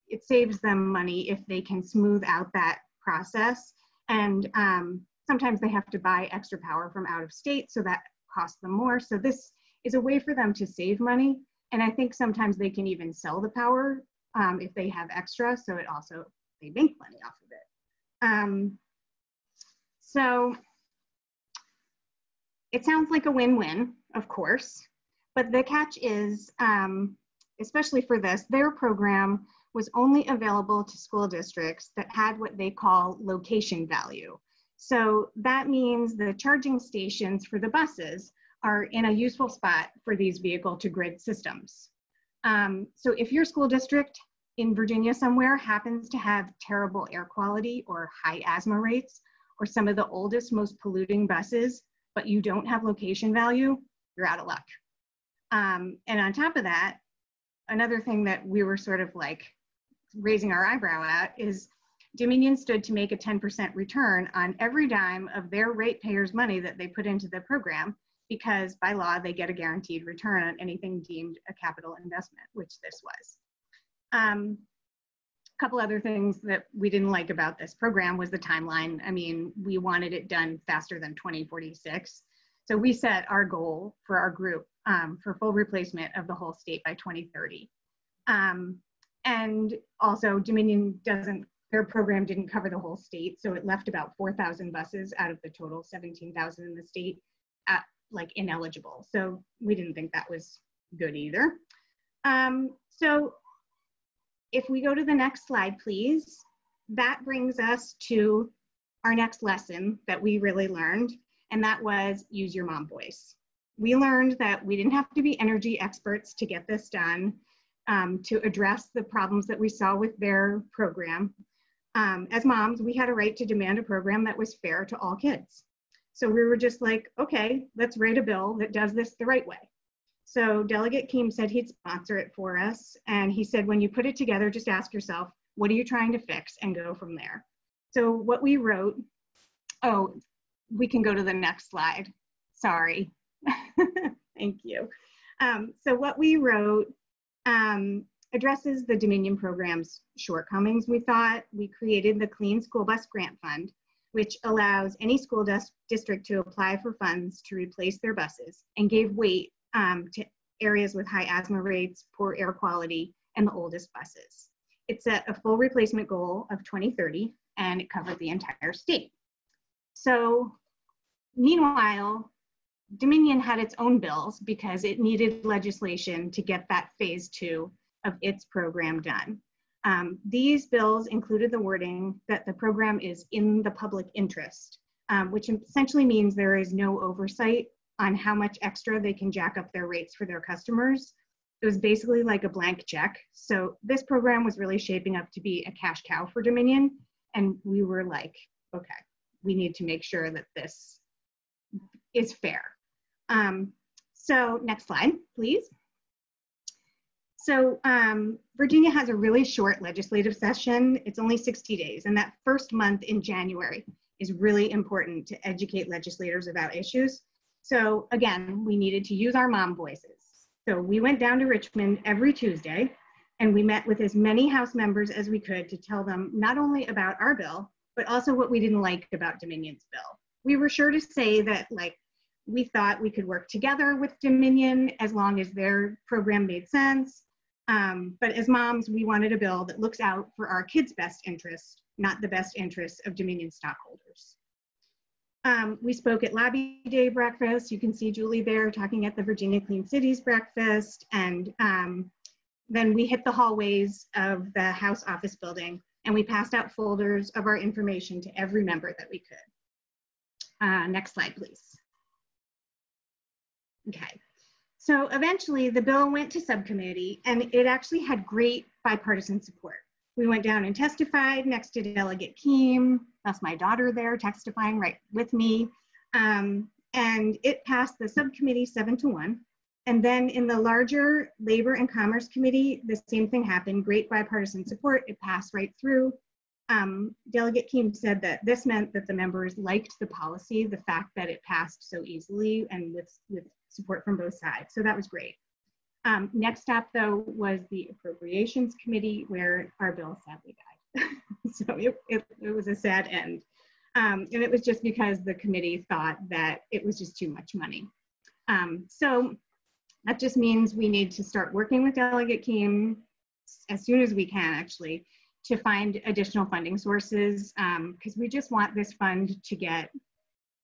it saves them money if they can smooth out that process. And sometimes they have to buy extra power from out of state, so that costs them more. So this is a way for them to save money. And I think sometimes they can even sell the power if they have extra, so it also, they make money off of it. So it sounds like a win-win, of course, but the catch is, especially for this, their program was only available to school districts that had what they call location value. So that means the charging stations for the buses are in a useful spot for these vehicle-to-grid systems. So if your school district in Virginia somewhere happens to have terrible air quality or high asthma rates, or some of the oldest, most polluting buses, but you don't have location value, you're out of luck. And on top of that, another thing that we were sort of like raising our eyebrow at is Dominion stood to make a 10% return on every dime of their ratepayers' money that they put into the program, because by law, they get a guaranteed return on anything deemed a capital investment, which this was. A couple other things that we didn't like about this program was the timeline. I mean, we wanted it done faster than 2046. So we set our goal for our group for full replacement of the whole state by 2030. And also Dominion their program didn't cover the whole state. So it left about 4,000 buses out of the total 17,000 in the state like ineligible. So we didn't think that was good either. So if we go to the next slide, please, that brings us to our next lesson that we really learned, and that was use your mom voice. We learned that we didn't have to be energy experts to get this done, to address the problems that we saw with their program. As moms, we had a right to demand a program that was fair to all kids. So we were just like, okay, let's write a bill that does this the right way. So Delegate Keem said he'd sponsor it for us. And he said, when you put it together, just ask yourself, what are you trying to fix, and go from there. So what we wrote, oh, we can go to the next slide. Sorry. Thank you. So what we wrote addresses the Dominion program's shortcomings. We thought we created the Clean School Bus Grant Fund, which allows any school district to apply for funds to replace their buses, and gave weight to areas with high asthma rates, poor air quality, and the oldest buses. It set a full replacement goal of 2030, and it covered the entire state. So meanwhile, Dominion had its own bills because it needed legislation to get that phase 2 of its program done. These bills included the wording that the program is in the public interest, which essentially means there is no oversight on how much extra they can jack up their rates for their customers. It was basically like a blank check. So this program was really shaping up to be a cash cow for Dominion. And we were like, okay, we need to make sure that this is fair. So next slide, please. So Virginia has a really short legislative session. It's only 60 days. And that first month in January is really important to educate legislators about issues. So again, we needed to use our mom voices. So we went down to Richmond every Tuesday, and we met with as many House members as we could to tell them not only about our bill, but also what we didn't like about Dominion's bill. We were sure to say that, like, we thought we could work together with Dominion as long as their program made sense. But as moms, we wanted a bill that looks out for our kids' best interests, not the best interests of Dominion stockholders. We spoke at Lobby Day breakfast. You can see Julie there talking at the Virginia Clean Cities breakfast. And then we hit the hallways of the House office building, and we passed out folders of our information to every member that we could. Next slide, please. Okay. So eventually the bill went to subcommittee, and it actually had great bipartisan support. We went down and testified next to Delegate Keem. That's my daughter there testifying right with me. And it passed the subcommittee 7-1. And then in the larger Labor and Commerce Committee, the same thing happened, great bipartisan support. It passed right through. Delegate Keem said that this meant that the members liked the policy, the fact that it passed so easily and with support from both sides. So that was great. Next up, though, was the Appropriations Committee, where our bill sadly died. So it was a sad end. And it was just because the committee thought that it was just too much money. So that just means we need to start working with Delegate Keem as soon as we can, actually, to find additional funding sources, because we just want this fund to get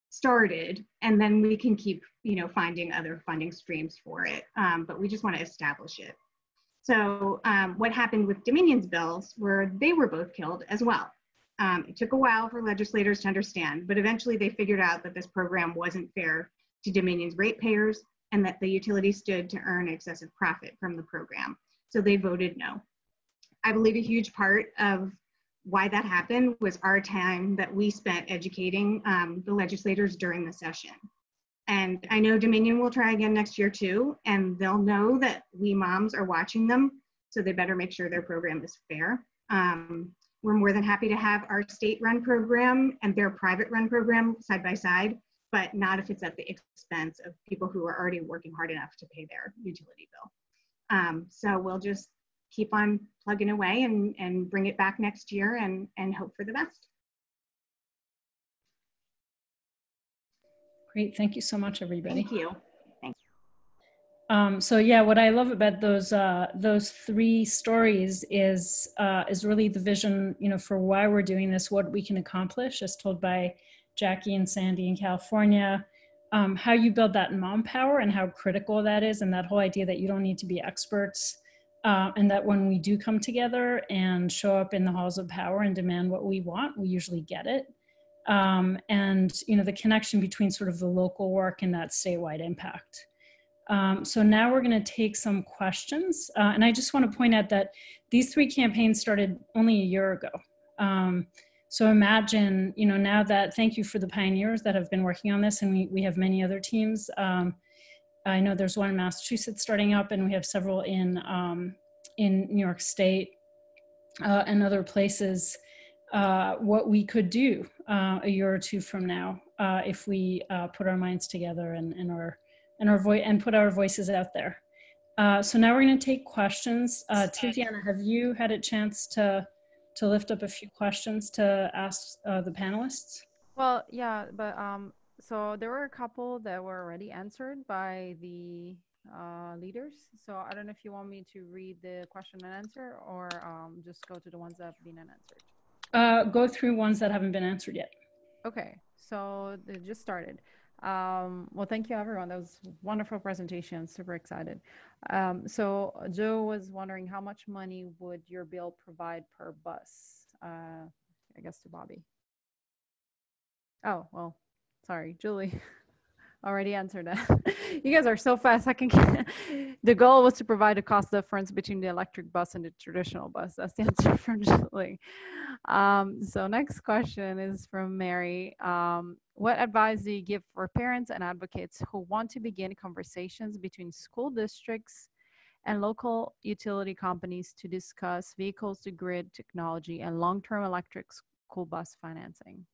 started, and then we can keep, finding other funding streams for it. But we just want to establish it. So what happened with Dominion's bills were they were both killed as well. It took a while for legislators to understand, but eventually they figured out that this program wasn't fair to Dominion's ratepayers and that the utility stood to earn excessive profit from the program. So they voted no. I believe a huge part of why that happened was our time that we spent educating the legislators during the session. And I know Dominion will try again next year too, and they'll know that we moms are watching them, so they better make sure their program is fair. We're more than happy to have our state-run program and their private-run program side by side, but not if it's at the expense of people who are already working hard enough to pay their utility bill. So we'll just keep on plugging away and bring it back next year and hope for the best. Great, thank you so much, everybody. Thank you. So yeah, what I love about those three stories is really the vision, for why we're doing this, what we can accomplish, as told by Jackie and Sandy in California, how you build that mom power and how critical that is, and that whole idea that you don't need to be experts, and that when we do come together and show up in the halls of power and demand what we want, we usually get it. And the connection between sort of the local work and that statewide impact. So now we're going to take some questions. And I just want to point out that these three campaigns started only a year ago. So imagine, now that, thank you for the pioneers that have been working on this, and we have many other teams. I know there's one in Massachusetts starting up, and we have several in New York State and other places. What we could do a year or two from now if we put our minds together and put our voices out there. So now we're going to take questions. Tiziana, have you had a chance to lift up a few questions to ask the panelists? Well, yeah, but so there were a couple that were already answered by the leaders. So I don't know if you want me to read the question and answer, or just go to the ones that have been unanswered. Go through ones that haven't been answered yet. Okay, so they just started. Well, thank you, everyone. That was a wonderful presentation. Super excited. So Joe was wondering, how much money would your bill provide per bus? I guess to Bobby. Oh, well, sorry, Julie already answered that. You guys are so fast. The goal was to provide a cost difference between the electric bus and the traditional bus. That's the answer from Julie. So next question is from Mary. What advice do you give for parents and advocates who want to begin conversations between school districts and local utility companies to discuss vehicles to grid technology and long-term electric school bus financing?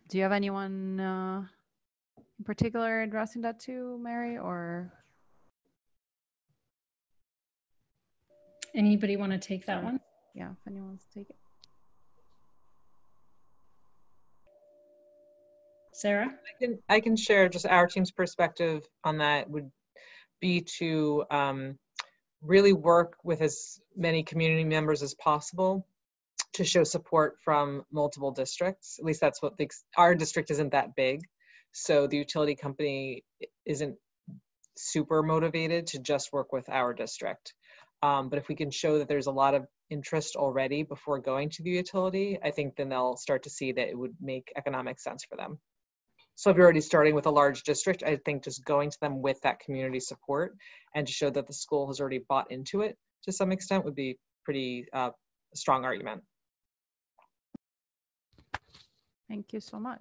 Do you have anyone in particular addressing that to, Mary, or? Anybody want to take that one? Yeah, if anyone wants to take it. Sarah? I can share just our team's perspective on that. Would be to really work with as many community members as possible to show support from multiple districts. At least that's what our district isn't that big. So the utility company isn't super motivated to just work with our district. But if we can show that there's a lot of interest already before going to the utility, I think then they'll start to see that it would make economic sense for them. So if you're already starting with a large district, I think just going to them with that community support and to show that the school has already bought into it to some extent would be pretty strong argument. Thank you so much.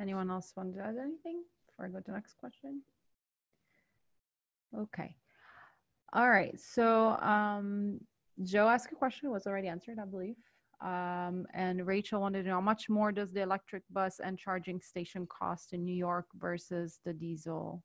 Anyone else want to add anything before I go to the next question? Okay. All right. So Joe asked a question, was already answered, I believe. And Rachel wanted to know how much more does the electric bus and charging station cost in New York versus the diesel?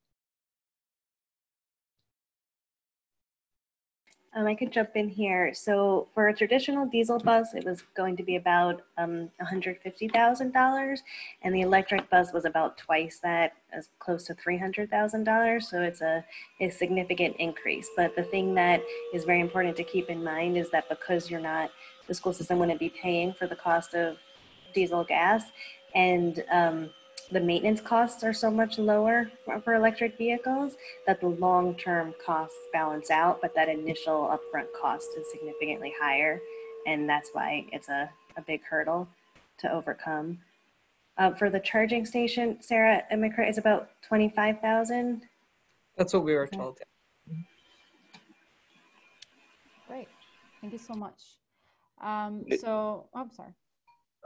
I could jump in here. So for a traditional diesel bus, it was going to be about $150,000, and the electric bus was about twice that, as close to $300,000. So it's a significant increase. But the thing that is very important to keep in mind is that because the school system wouldn't be paying for the cost of diesel gas, and the maintenance costs are so much lower for electric vehicles that the long-term costs balance out, but that initial upfront cost is significantly higher. And that's why it's a big hurdle to overcome. For the charging station, Sarah, am I correct? It's about 25,000. That's what we were told. Great, thank you so much. I'm sorry.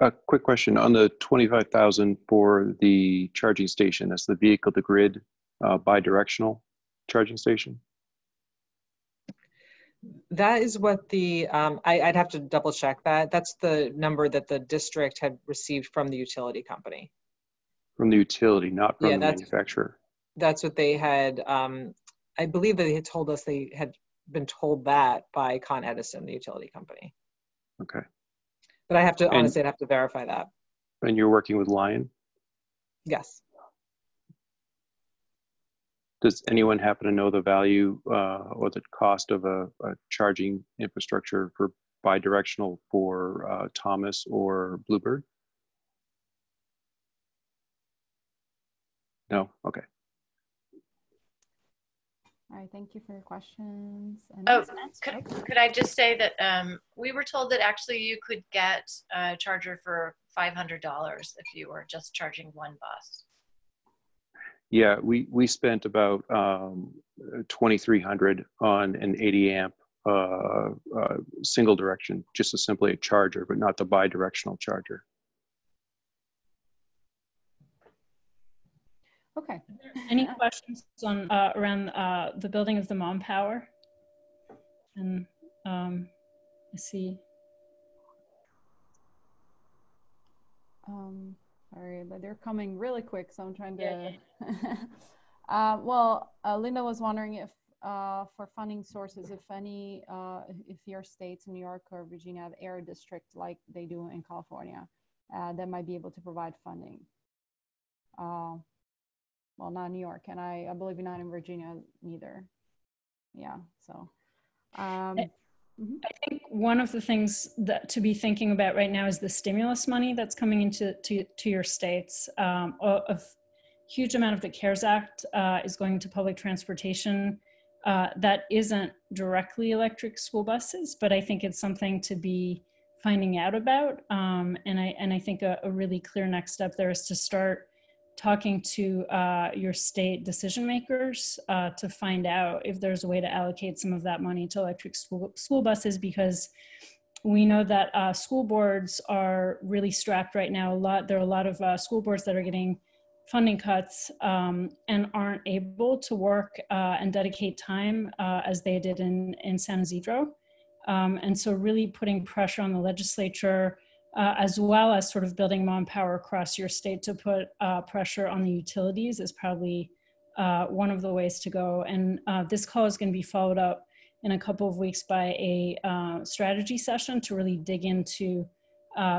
A quick question on the 25,000 for the charging station. That's the vehicle to grid bi-directional charging station. That is what the, I'd have to double check that. That's the number that the district had received from the utility company. From the utility, not from the manufacturer. That's what they had, I believe they had told us they had been told that by Con Edison, the utility company. Okay. But I have to, honestly, I'd have to verify that. And you're working with Lion? Yes. Does anyone happen to know the value or the cost of a charging infrastructure for bi-directional for Thomas or Bluebird? No? Okay. All right, thank you for your questions. Oh, could I just say that we were told that actually you could get a charger for $500 if you were just charging one bus. Yeah, we spent about $2,300 on an 80 amp single direction, just simply a charger, but not the bi-directional charger. Okay. Any questions on around the building of the Mom Power? And I see. Sorry, but they're coming really quick, so I'm trying to. Well, Linda was wondering if for funding sources, if any, if your states, New York or Virginia, have air district like they do in California, that might be able to provide funding. Well, not New York, and I believe not in Virginia neither. Yeah, so. I think one of the things that to be thinking about right now is the stimulus money that's coming into to your states. A huge amount of the CARES Act is going to public transportation. That isn't directly electric school buses, but I think it's something to be finding out about. And I think a really clear next step there is to start talking to your state decision makers to find out if there's a way to allocate some of that money to electric school buses, because we know that school boards are really strapped right now. There are a lot of school boards that are getting funding cuts and aren't able to work and dedicate time as they did in San Isidro. And so really putting pressure on the legislature, as well as sort of building Mom Power across your state to put pressure on the utilities is probably one of the ways to go. And this call is going to be followed up in a couple of weeks by a strategy session to really dig into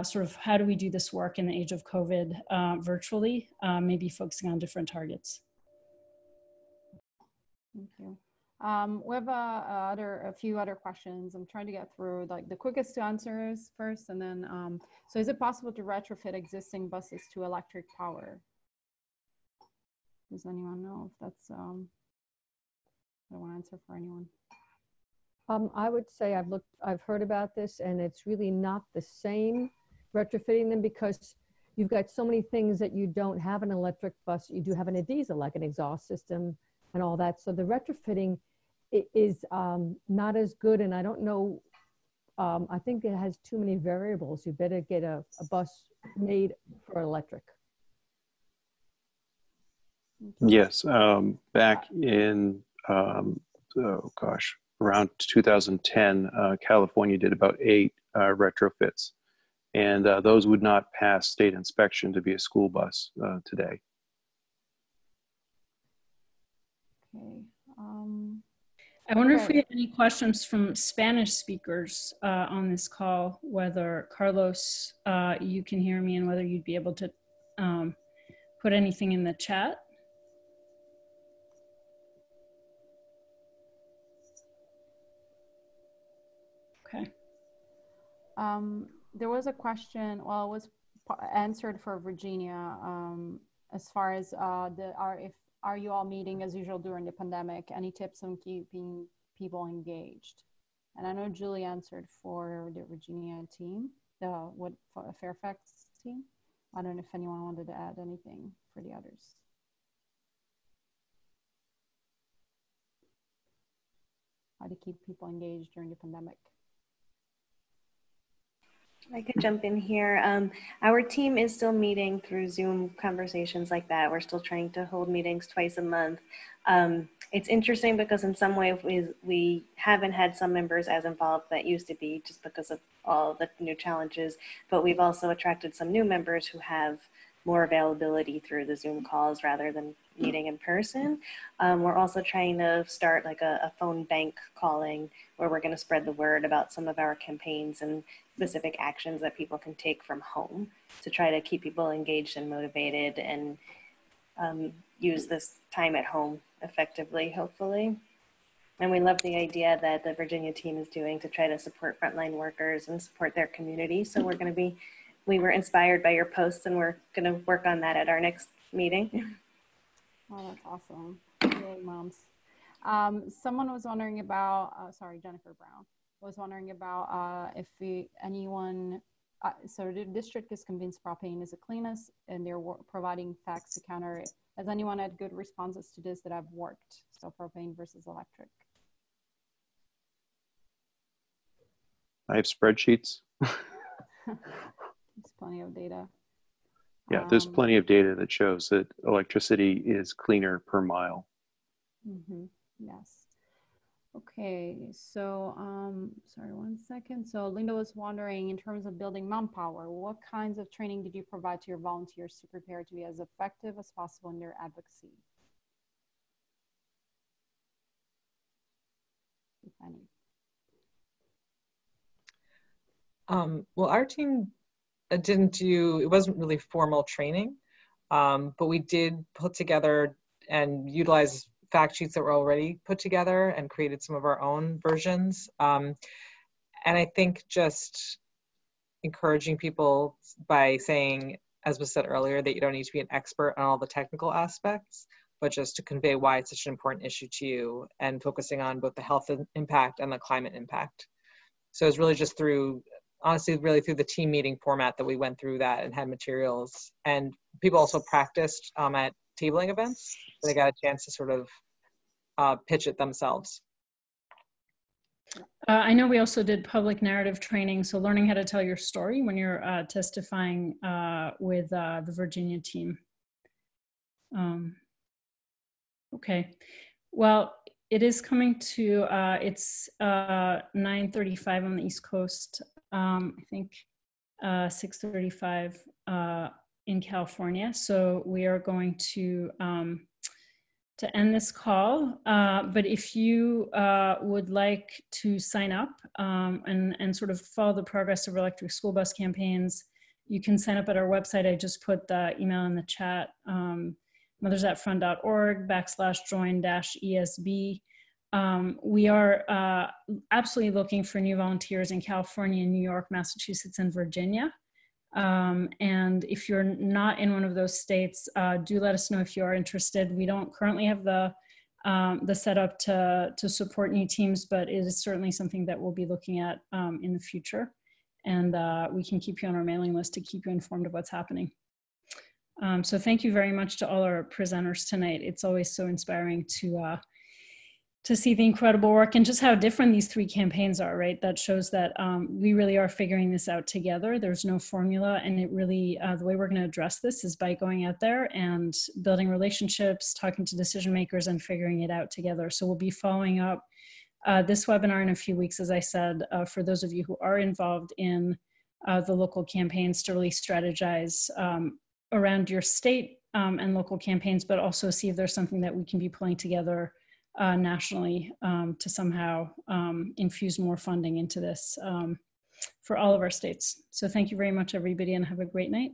sort of how do we do this work in the age of COVID virtually, maybe focusing on different targets. Thank you. We have a few other questions. I'm trying to get through like the quickest to answers first, and then so is it possible to retrofit existing buses to electric power? Does anyone know if that's? I don't want to answer for anyone. I would say I've heard about this, and it's really not the same retrofitting them, because you've got so many things that you don't have in an electric bus. You do have in a diesel, like an exhaust system and all that. So the retrofitting is not as good, and I don't know, I think it has too many variables. You better get a bus made for electric. Yes, back in, oh gosh, around 2010, California did about 8 retrofits. And those would not pass state inspection to be a school bus today. Okay. I wonder if Okay. we have any questions from Spanish speakers on this call, whether Carlos, you can hear me, and whether you'd be able to put anything in the chat. Okay. There was a question, well, it was answered for Virginia, as far as are you all meeting as usual during the pandemic? Any tips on keeping people engaged? And I know Julie answered for the Virginia team, for Fairfax team. I don't know if anyone wanted to add anything for the others. How to keep people engaged during the pandemic. I could jump in here. Our team is still meeting through Zoom conversations like that. We're still trying to hold meetings twice a month. It's interesting because in some ways we haven't had some members as involved that used to be just because of all the new challenges, but we've also attracted some new members who have more availability through the Zoom calls rather than meeting in person. We're also trying to start like a phone bank calling where we're going to spread the word about some of our campaigns and specific actions that people can take from home to try to keep people engaged and motivated and use this time at home effectively, hopefully. And we love the idea that the Virginia team is doing to try to support frontline workers and support their community. So we were inspired by your posts and we're going to work on that at our next meeting. Oh, that's awesome. Yay, moms. Someone was wondering about, Jennifer Brown was wondering about if anyone, so the district is convinced propane is the cleanest and they're providing facts to counter it. Has anyone had good responses to this that have worked? So propane versus electric. I have spreadsheets. There's plenty of data. Yeah, there's plenty of data that shows that electricity is cleaner per mile. Mm-hmm. Yes. Okay, so sorry, 1 second. So Linda was wondering, in terms of building manpower, what kinds of training did you provide to your volunteers to prepare to be as effective as possible in their advocacy? If any. Well, our team it wasn't really formal training, but we did put together and utilize fact sheets that were already put together and created some of our own versions. And I think just encouraging people by saying, as was said earlier, that you don't need to be an expert on all the technical aspects, but just to convey why it's such an important issue to you and focusing on both the health impact and the climate impact. So it's really just honestly, really through the team meeting format that we went through that and had materials. And people also practiced at tabling events. So they got a chance to sort of pitch it themselves. I know we also did public narrative training, so learning how to tell your story when you're testifying with the Virginia team. Okay, well, it is coming to, it's 9:35 on the East Coast, I think 6:35 in California. So we are going to end this call. But if you would like to sign up and sort of follow the progress of electric school bus campaigns, you can sign up at our website. I just put the email in the chat, mothersatfront.org/join-ESB. We are absolutely looking for new volunteers in California, New York, Massachusetts, and Virginia. And if you're not in one of those states, do let us know if you are interested. We don't currently have the setup to support new teams, but it is certainly something that we'll be looking at in the future. And we can keep you on our mailing list to keep you informed of what's happening. So thank you very much to all our presenters tonight. It's always so inspiring to see the incredible work and just how different these three campaigns are, right? That shows that we really are figuring this out together. There's no formula, and it really, the way we're gonna address this is by going out there and building relationships, talking to decision makers, and figuring it out together. So we'll be following up this webinar in a few weeks, as I said, for those of you who are involved in the local campaigns to really strategize around your state and local campaigns, but also see if there's something that we can be pulling together nationally to somehow infuse more funding into this for all of our states. So thank you very much, everybody, and have a great night.